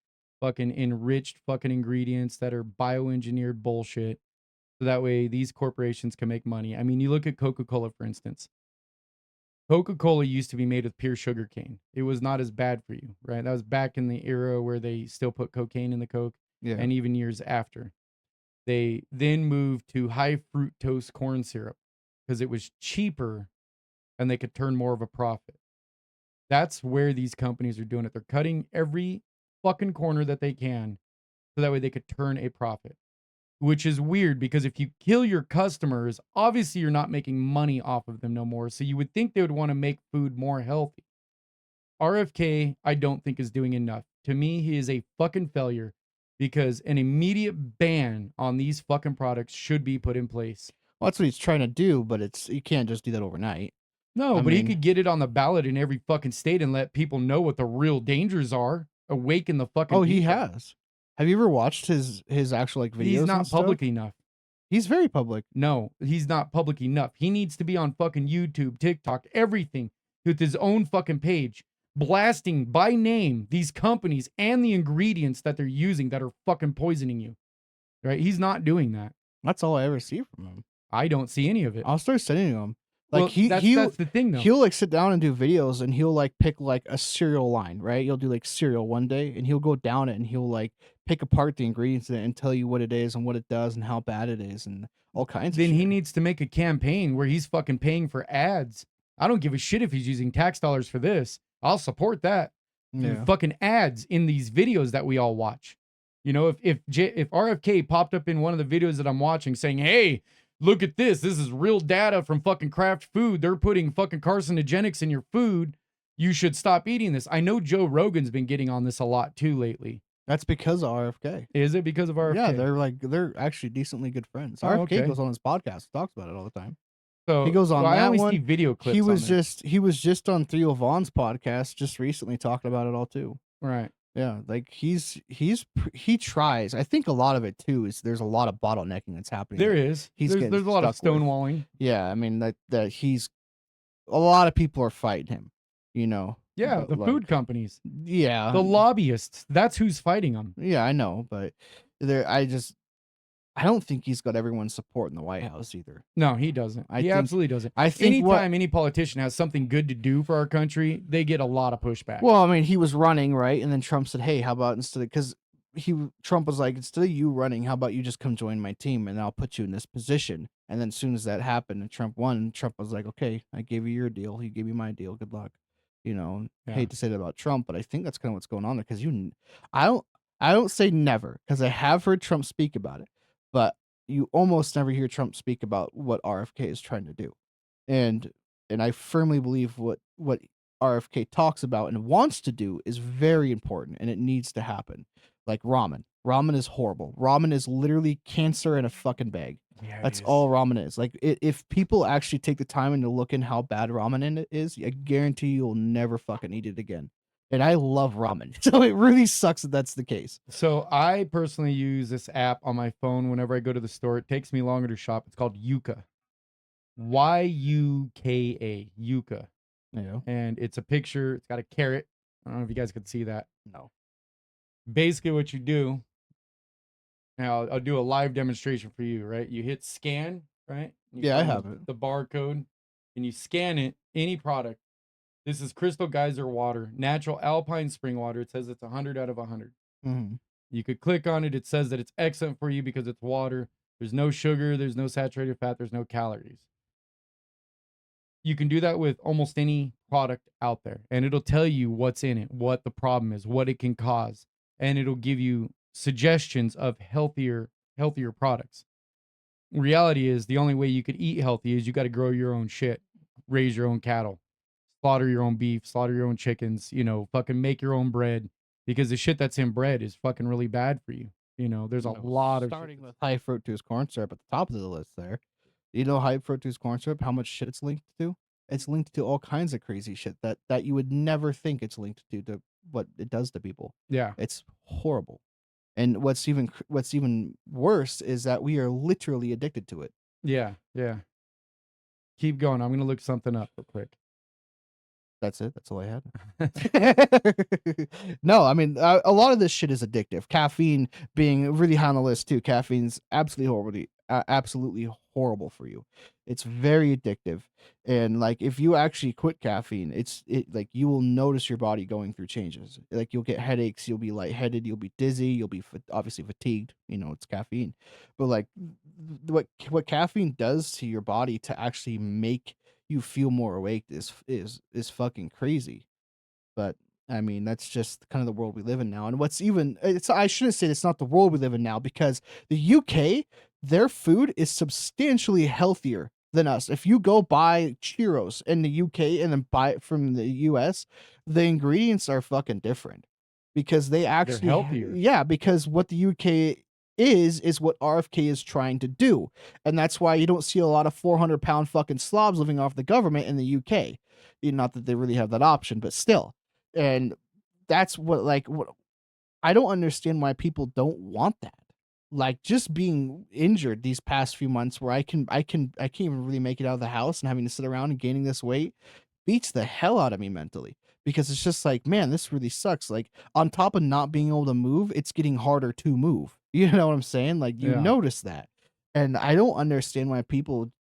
fucking enriched fucking ingredients that are bioengineered bullshit. So that way these corporations can make money. I mean, you look at Coca-Cola, for instance. Coca-Cola used to be made with pure sugar cane. It was not as bad for you, right? That was back in the era where they still put cocaine in the Coke, Yeah. and even years after. They then moved to high fructose corn syrup because it was cheaper and they could turn more of a profit. That's where these companies are doing it. They're cutting every fucking corner that they can so that way they could turn a profit. Which is weird because if you kill your customers, obviously you're not making money off of them no more. So you would think they would want to make food more healthy. RFK, I don't think is doing enough. To me, he is a fucking failure because an immediate ban on these fucking products should be put in place. Well, that's what he's trying to do, but you can't just do that overnight. No, I but he mean- could get it on the ballot in every fucking state and let people know what the real dangers are. Awaken the fucking Oh, he people. has. Have you ever watched his actual like videos? He's and not stuff? public enough. He's very public. No, he's not public enough. He needs to be on fucking YouTube, TikTok, everything with his own fucking page, blasting by name these companies and the ingredients that they're using that are fucking poisoning you. Right? He's not doing that. That's all I ever see from him. I don't see any of it. I'll start sending him. Like Well, that's the thing, though. He'll like sit down and do videos, and he'll like pick like a cereal line, right? He'll do like cereal one day, and he'll go down it, and he'll like pick apart the ingredients in it and tell you what it is and what it does and how bad it is and all kinds. Then of he shit. needs to make a campaign where he's fucking paying for ads. I don't give a shit if he's using tax dollars for this. I'll support that. Yeah. Fucking ads in these videos that we all watch. You know, if RFK popped up in one of the videos that I'm watching saying, "Hey, look at this. This is real data from fucking Kraft Food. They're putting fucking carcinogenics in your food. You should stop eating this." I know Joe Rogan's been getting on this a lot too lately. That's because of RFK. Is it because of RFK? Yeah, they're actually decently good friends. Oh, RFK okay. goes on his podcast, talks about it all the time. So He goes on I that only one. see video clips. He on was there. just on Theo Vaughn's podcast just recently talking about it all too. right. Yeah, like he tries. I think a lot of it too is there's a lot of bottlenecking that's happening. There is. He's There's getting a lot of stuck with. stonewalling. Yeah, I mean that he's a lot of people are fighting him, you know. Yeah, but, the like, food companies, Yeah, the lobbyists. That's who's fighting them. yeah, I know, but I don't think he's got everyone's support in the White House either. No, he doesn't. I He think- absolutely doesn't. I think what Anytime any politician has something good to do for our country, they get a lot of pushback. Well, I mean, he was running, right? And then Trump said, "Hey, how about instead of because Trump was like, instead of you running, how about you just come join my team and I'll put you in this position." And then as soon as that happened and Trump won, Trump was like, "Okay, I gave you your deal. He gave me my deal. Good luck." You know, Yeah. hate to say that about Trump, but I think that's kind of what's going on there because I don't say never because I have heard Trump speak about it, but you almost never hear Trump speak about what RFK is trying to do. And I firmly believe what RFK talks about and wants to do is very important and it needs to happen. Like ramen. Ramen is horrible. Ramen is literally cancer in a fucking bag. Yeah, it That's is. all ramen is. Like if people actually take the time and to look in how bad ramen in it is, I guarantee you'll never fucking eat it again. And I love ramen. So it really sucks that that's the case. So I personally use this app on my phone whenever I go to the store. It takes me longer to shop. It's called Yuka. Yuka. Yuka. Yeah. And it's a picture. It's got a carrot. I don't know if you guys could see that. No. Basically what you do, now I'll do a live demonstration for you, right? You hit scan, right? You Yeah, I find have it. the barcode, and you scan it, any product. This is Crystal Geyser water, natural alpine spring water. It says it's 100 out of 100. Mm-hmm. You could click on it. It says that it's excellent for you because it's water. There's no sugar. There's no saturated fat. There's no calories. You can do that with almost any product out there, and it'll tell you what's in it, what the problem is, what it can cause, and it'll give you suggestions of healthier products. Reality is the only way you could eat healthy is you got to grow your own shit, raise your own cattle, slaughter your own beef, slaughter your own chickens, fucking make your own bread because the shit that's in bread is fucking really bad for you. There's a lot of starting shit. with high fructose corn syrup at the top of the list there. You know high fructose corn syrup, how much shit it's linked to? It's linked to all kinds of crazy shit that you would never think it's linked to what it does to people. Yeah. It's horrible. And what's even worse is that we are literally addicted to it. Yeah. Keep going. I'm going to look something up real quick. That's it. That's all I had. No, I mean, a lot of this shit is addictive. Caffeine being really high on the list too. Caffeine's absolutely horrible for you. It's very addictive, and like if you actually quit caffeine, like you will notice your body going through changes. Like you'll get headaches, you'll be lightheaded, you'll be dizzy, you'll be obviously fatigued. You know, it's caffeine, but like what caffeine does to your body to actually make you feel more awake is fucking crazy. But I mean, that's just kind of the world we live in now. And what's even it's I shouldn't say it's not the world we live in now because the UK, their food is substantially healthier than us. If you go buy Cheetos in the UK and then buy it from the US, the ingredients are fucking different because they They're actually healthier. yeah, because what the UK is what RFK is trying to do. And that's why you don't see a lot of 400-pound fucking slobs living off the government in the UK. Not that they really have that option, but still. And that's what I don't understand why people don't want that. Like just being injured these past few months where I can't even really make it out of the house and having to sit around and gaining this weight beats the hell out of me mentally because it's just like, man, this really sucks. Like on top of not being able to move, it's getting harder to move. You know what I'm saying? Like you Yeah. notice that. And I don't understand why people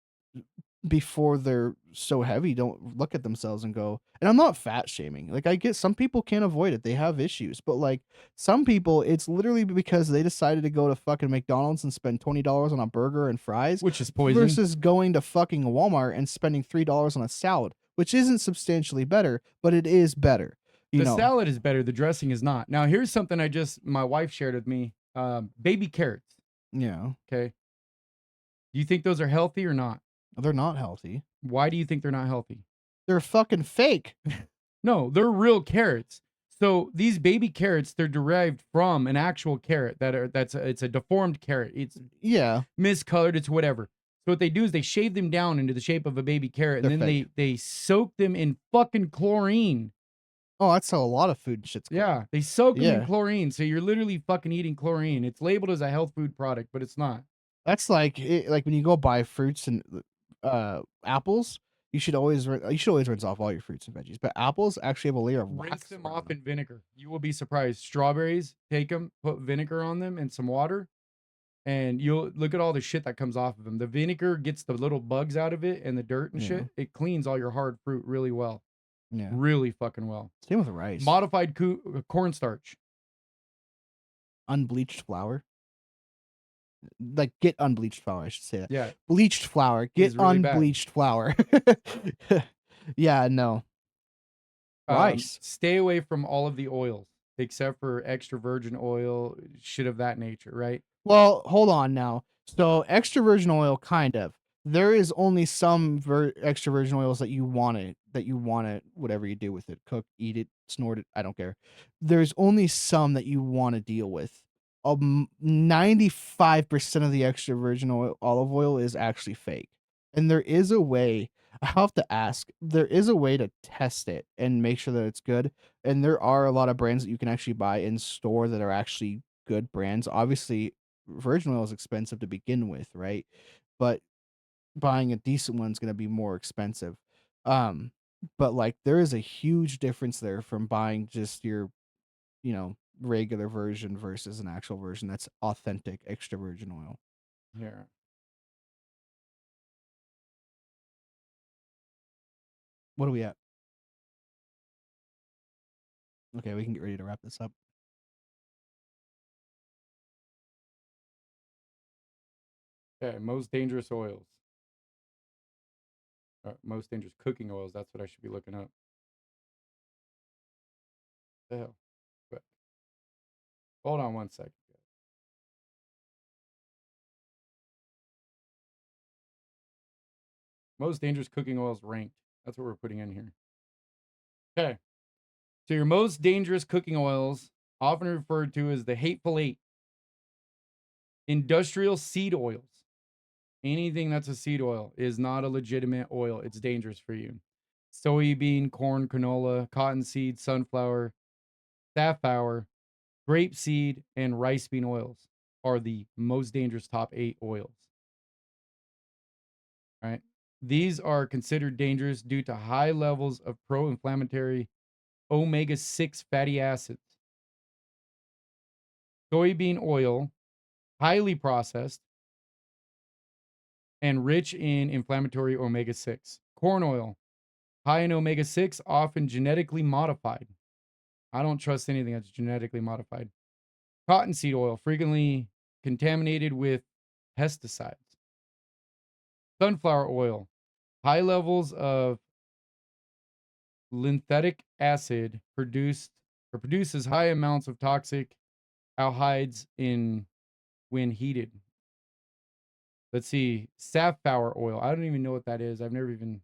before they're so heavy don't look at themselves and go, and I'm not fat shaming, like I get some people can't avoid it, they have issues, but like some people it's literally because they decided to go to fucking McDonald's and spend $20 on a burger and fries Which is poison. versus going to fucking Walmart and spending $3 on a salad, which isn't substantially better, but it is better. You The know, salad is better. The dressing is not. Now, here's something my wife shared with me. Baby carrots. yeah, Okay. Do you think those are healthy or not? they're not healthy. Why do you think they're not healthy? They're fucking fake. No, they're real carrots. So these baby carrots, they're derived from an actual carrot it's a deformed carrot. It's Yeah, miscolored, it's whatever. So what they do is they shave them down into the shape of a baby carrot, and they're then fake. they soak them in fucking chlorine. Oh, that's how a lot of food shit's called. Yeah, they soak them in Yeah. chlorine. So you're literally fucking eating chlorine. It's labeled as a health food product, but it's not. That's like when you go buy fruits and apples, you should always rinse off all your fruits and veggies. But apples actually have a layer of Rinse wax them around off them. in vinegar. You will be surprised. Strawberries, take them, put vinegar on them and some water, and you'll look at all the shit that comes off of them. The vinegar gets the little bugs out of it and the dirt and Yeah. shit. It cleans all your hard fruit really well. Yeah. Really fucking well. Same with rice. Modified cornstarch. Unbleached flour. Like get unbleached flour, I should say that. Yeah. Bleached flour. Get Is really bad. unbleached flour. Yeah, no. Rice. Stay away from all of the oils except for extra virgin oil, shit of that nature, right? Well, hold on now. So extra virgin oil, kind of. There is only some extra virgin oils that you want it, whatever you do with it, cook, eat it, snort it, I don't care. There's only some that you want to deal with. 95% of the extra virgin oil, olive oil is actually fake. And there is a way, I have to ask, there is a way to test it and make sure that it's good. And there are a lot of brands that you can actually buy in store that are actually good brands. Obviously, virgin oil is expensive to begin with, right? But buying a decent one's going to be more expensive. Um, but like there is a huge difference there from buying just your, regular version versus an actual version that's authentic extra virgin oil. Yeah. What are we at? Okay, we can get ready to wrap this up. Okay, most dangerous oils. Most dangerous cooking oils. That's what I should be looking up. The hell? But hold on one second. Most dangerous cooking oils ranked. That's what we're putting in here. Okay. So your most dangerous cooking oils, often referred to as the hateful eight. Industrial seed oils. Anything that's a seed oil is not a legitimate oil. It's dangerous for you. Soybean, corn, canola, cottonseed, sunflower, safflower, grapeseed, and rice bean oils are the most dangerous top 8 oils. Right? These are considered dangerous due to high levels of pro-inflammatory omega-6 fatty acids. Soybean oil, highly processed and rich in inflammatory omega-6. Corn oil, high in omega-6, often genetically modified. I don't trust anything that's genetically modified. Cottonseed oil, frequently contaminated with pesticides. Sunflower oil, high levels of linthenic acid produces high amounts of toxic aldehydes when heated. Let's see, safflower oil. I don't even know what that is. I've never even.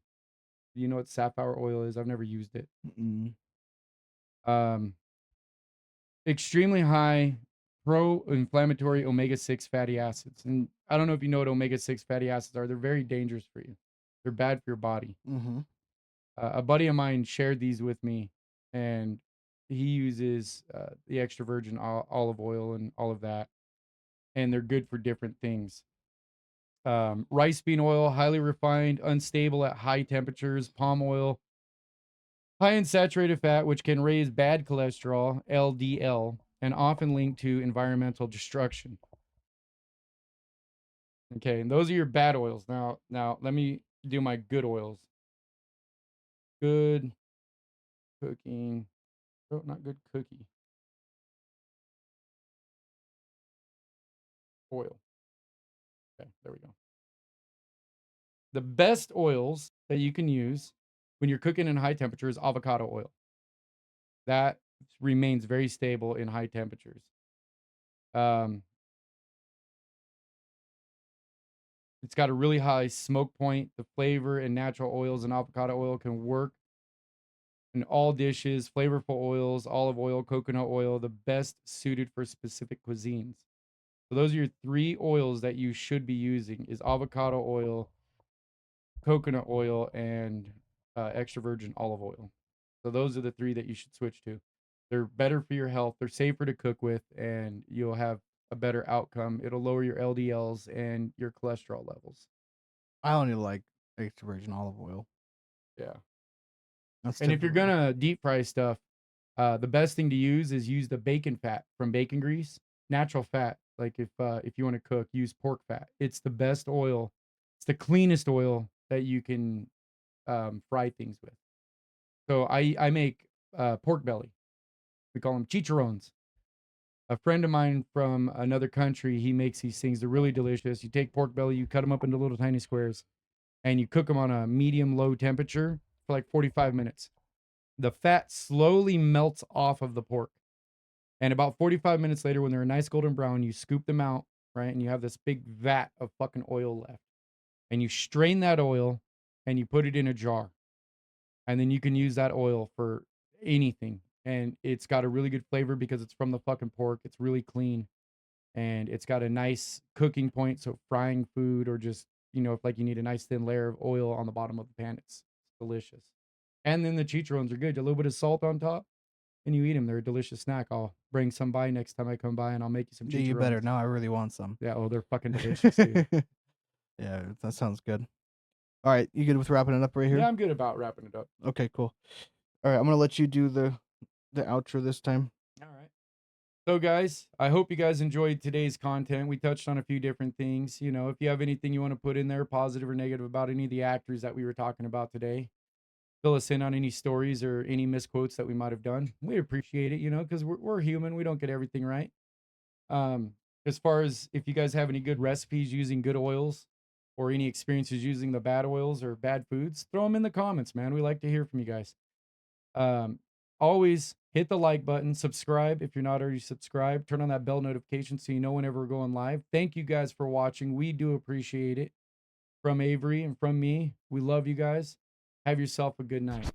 Do you know what safflower oil is? I've never used it. Mm-mm. Extremely high pro-inflammatory omega-6 fatty acids. And I don't know if you know what omega-6 fatty acids are. They're very dangerous for you. They're bad for your body. Mm-hmm. A buddy of mine shared these with me, and he uses the extra virgin olive oil and all of that, and they're good for different things. Rice bean oil, highly refined, unstable at high temperatures. Palm oil, high in saturated fat, which can raise bad cholesterol, LDL, and often linked to environmental destruction. Okay, and those are your bad oils. Now let me do my good oils. Good cooking. Oh, not good cookie. Oil. Okay, there we go. The best oils that you can use when you're cooking in high temperature is avocado oil. That remains very stable in high temperatures. It's got a really high smoke point. The flavor and natural oils and avocado oil can work in all dishes. Flavorful oils, olive oil, coconut oil, the best suited for specific cuisines. So those are your 3 oils that you should be using: is avocado oil, coconut oil, and extra virgin olive oil. So those are the 3 that you should switch to. They're better for your health. They're safer to cook with, and you'll have a better outcome. It'll lower your LDLs and your cholesterol levels. I only like extra virgin olive oil. Yeah. That's And if you're typical. gonna deep fry stuff, the best thing to use is use the bacon fat from bacon grease, natural fat. Like if you want to cook, use pork fat. It's the best oil. It's the cleanest oil that you can fry things with. So I make pork belly. We call them chicharrones. A friend of mine from another country, he makes these things. They're really delicious. You take pork belly, you cut them up into little tiny squares, and you cook them on a medium low temperature for like 45 minutes. The fat slowly melts off of the pork. And about 45 minutes later, when they're a nice golden brown, you scoop them out, right? And you have this big vat of fucking oil left. And you strain that oil and you put it in a jar. And then you can use that oil for anything. And it's got a really good flavor because it's from the fucking pork. It's really clean. And it's got a nice cooking point. So frying food, or just, if like you need a nice thin layer of oil on the bottom of the pan, it's delicious. And then the chicharrones are good. A little bit of salt on top, and you eat them. They're a delicious snack. I'll bring some by next time I come by, and I'll make you some Yeah, chicharrones. you better. Now I really want some. Yeah, they're fucking delicious, dude. Yeah, that sounds good. All right, you good with wrapping it up right here? Yeah, I'm good about wrapping it up. Okay, cool. All right, I'm gonna let you do the outro this time. All right. So, guys, I hope you guys enjoyed today's content. We touched on a few different things. If you have anything you want to put in there, positive or negative, about any of the actors that we were talking about today, fill us in on any stories or any misquotes that we might have done. We appreciate it, because we're human. We don't get everything right. As far as if you guys have any good recipes using good oils, or any experiences using the bad oils or bad foods, throw them in the comments, man. We like to hear from you guys. Always hit the like button, subscribe if you're not already subscribed, turn on that bell notification so you know whenever we're going live. Thank you guys for watching. We do appreciate it. From Avery and from me, we love you guys. Have yourself a good night.